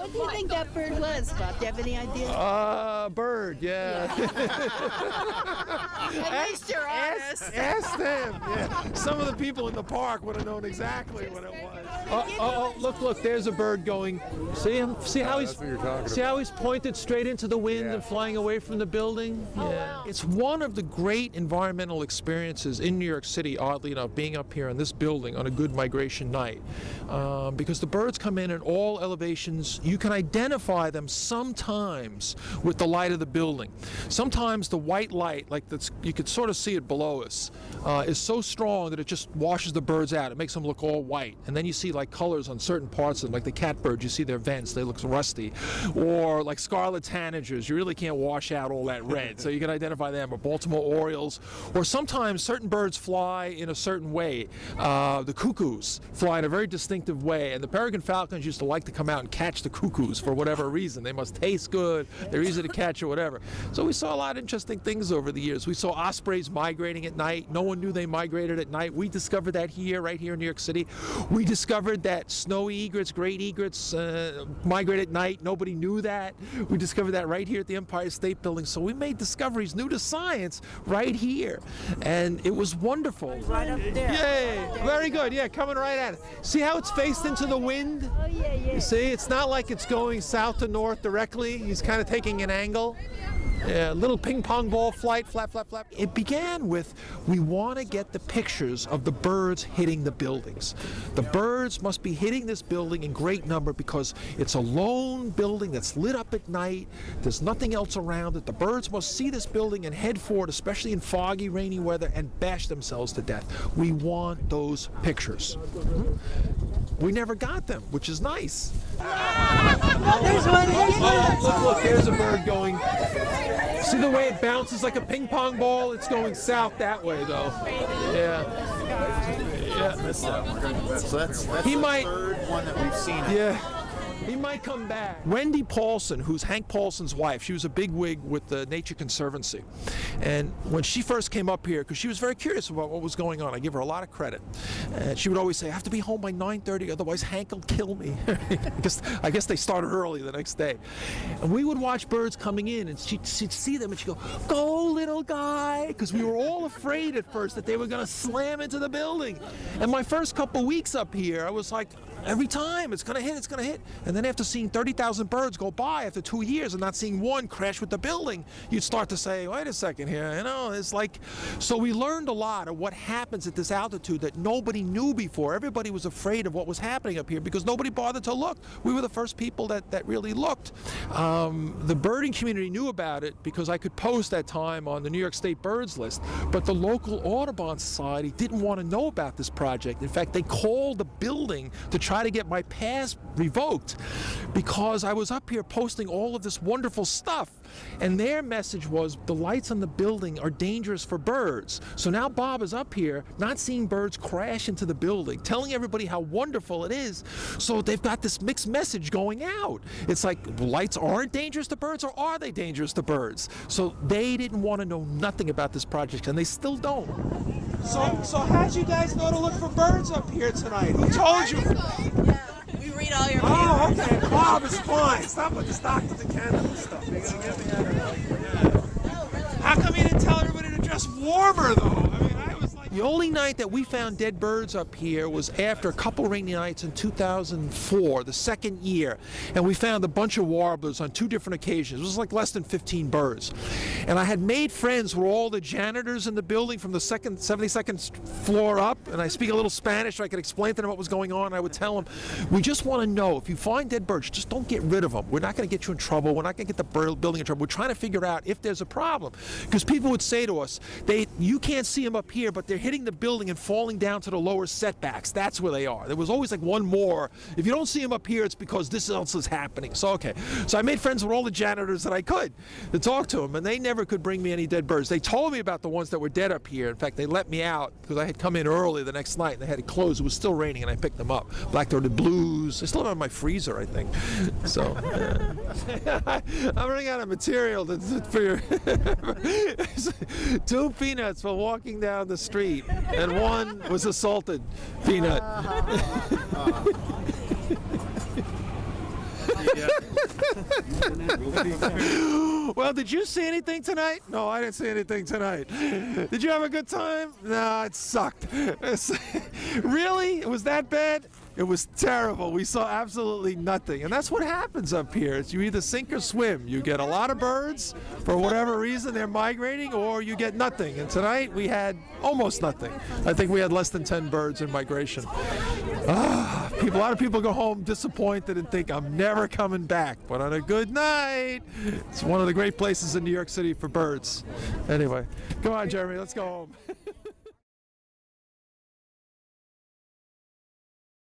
What do you think that bird was, Bob? Do you have any idea? Bird, yeah. At least you're honest. Ask them. Yeah. Some of the people in the park would have known exactly what it was. Look, there's a bird going. See him? See how he's pointed straight into the wind and flying away from the building? Yeah. Wow. It's one of the great environmental experiences in New York City, oddly enough, being up here in this building on a good migration night. Because the birds come in at all elevations. You can identify them sometimes with the light of the building. Sometimes the white light, like that's, you could sort of see it below us, is so strong that it just washes the birds out. It makes them look all white. And then you see like colors on certain parts of them, like the catbirds, you see their vents, they look rusty. Or like scarlet tanagers, you really can't wash out all that red. So you can identify them, or Baltimore Orioles. Or sometimes certain birds fly in a certain way. The cuckoos fly in a very distinctive way, and the peregrine falcons used to like to come out and catch the cuckoos for whatever reason. They must taste good, they're easy to catch or whatever. So we saw a lot of interesting things over the years. We saw ospreys migrating at night. No one knew they migrated at night. We discovered that here, right here in New York City. We discovered that snowy egrets, great egrets migrate at night. Nobody knew that. We discovered that right here at the Empire State Building. So we made discoveries new to science right here, and it was wonderful. Right up there. Yay! Very good. Yeah, coming right at it. See how it's faced into the wind? Oh, yeah, yeah. You see, it's not like it's going south to north directly. He's kind of taking an angle. Yeah, little ping pong ball flight, flap, flap, flap. It began with, we want to get the pictures of the birds hitting the buildings. The birds must be hitting this building in great number because it's a lone building that's lit up at night. There's nothing else around it. The birds must see this building and head for it, especially in foggy, rainy weather, and bash themselves to death. We want those pictures. We never got them, which is nice. There's one. Look, there's a bird going. See the way it bounces like a ping pong ball? It's going south that way, though. Yeah. So that's He the might- third one that we've seen. Yeah. He might come back. Wendy Paulson, who's Hank Paulson's wife, she was a bigwig with the Nature Conservancy. And when she first came up here, because she was very curious about what was going on, I give her a lot of credit. And she would always say, I have to be home by 9:30, otherwise Hank will kill me. I guess they started early the next day. And we would watch birds coming in, and she'd see them, and she'd go, little guy, because we were all afraid at first that they were going to slam into the building. And my first couple weeks up here, I was like, every time, it's going to hit, it's going to hit. And then after seeing 30,000 birds go by after 2 years and not seeing one crash with the building, you'd start to say, wait a second here, you know, it's like, so we learned a lot of what happens at this altitude that nobody knew before. Everybody was afraid of what was happening up here because nobody bothered to look. We were the first people that really looked. The birding community knew about it because I could post that time on the New York State Birds list, but the local Audubon Society didn't want to know about this project. In fact, they called the building to try to get my pass revoked because I was up here posting all of this wonderful stuff, and their message was the lights on the building are dangerous for birds. So now Bob is up here not seeing birds crash into the building, telling everybody how wonderful it is. So they've got this mixed message going out. It's like lights aren't dangerous to birds, or are they dangerous to birds? So they didn't want to know nothing about this project, and they still don't. So how'd you guys know to look for birds up here tonight? Who told you? Yeah, we read all your papers. Oh, okay. Bob is fine. Stop with this Dr. DeCandido stuff. You're gonna get me out of here. How come you didn't tell everybody to dress warmer, though? I mean, I was like... The only night that we found dead birds up here was after a couple rainy nights in 2004, the second year. And we found a bunch of warblers on 2 different occasions. It was like less than 15 birds. And I had made friends with all the janitors in the building from the 72nd floor up. And I speak a little Spanish, so I could explain to them what was going on. I would tell them, we just want to know, if you find dead birds, just don't get rid of them. We're not going to get you in trouble. We're not going to get the building in trouble. We're trying to figure out if there's a problem. Because people would say to us, you can't see them up here, but they're hitting the building and falling down to the lower setbacks. That's where they are. There was always like one more. If you don't see them up here, it's because this else is happening. So, okay. So I made friends with all the janitors that I could to talk to them, and they never could bring me any dead birds. They told me about the ones that were dead up here. In fact, they let me out because I had come in early the next night and they had it closed. It was still raining, and I picked them up. Black-throated blues. They still have them in my freezer, I think. So, I'm running out of material for your 2 peanuts for walking down the street, and one was a salted peanut. Yeah. Well, did you see anything tonight? No, I didn't see anything tonight. Did you have a good time? No, it sucked. Really? It was that bad? It was terrible. We saw absolutely nothing. And that's what happens up here. It's you either sink or swim. You get a lot of birds, for whatever reason they're migrating, or you get nothing. And tonight we had almost nothing. I think we had less than 10 birds in migration. A lot of people go home disappointed and think I'm never coming back. But on a good night, it's one of the great places in New York City for birds. Anyway, come on, Jeremy, let's go home.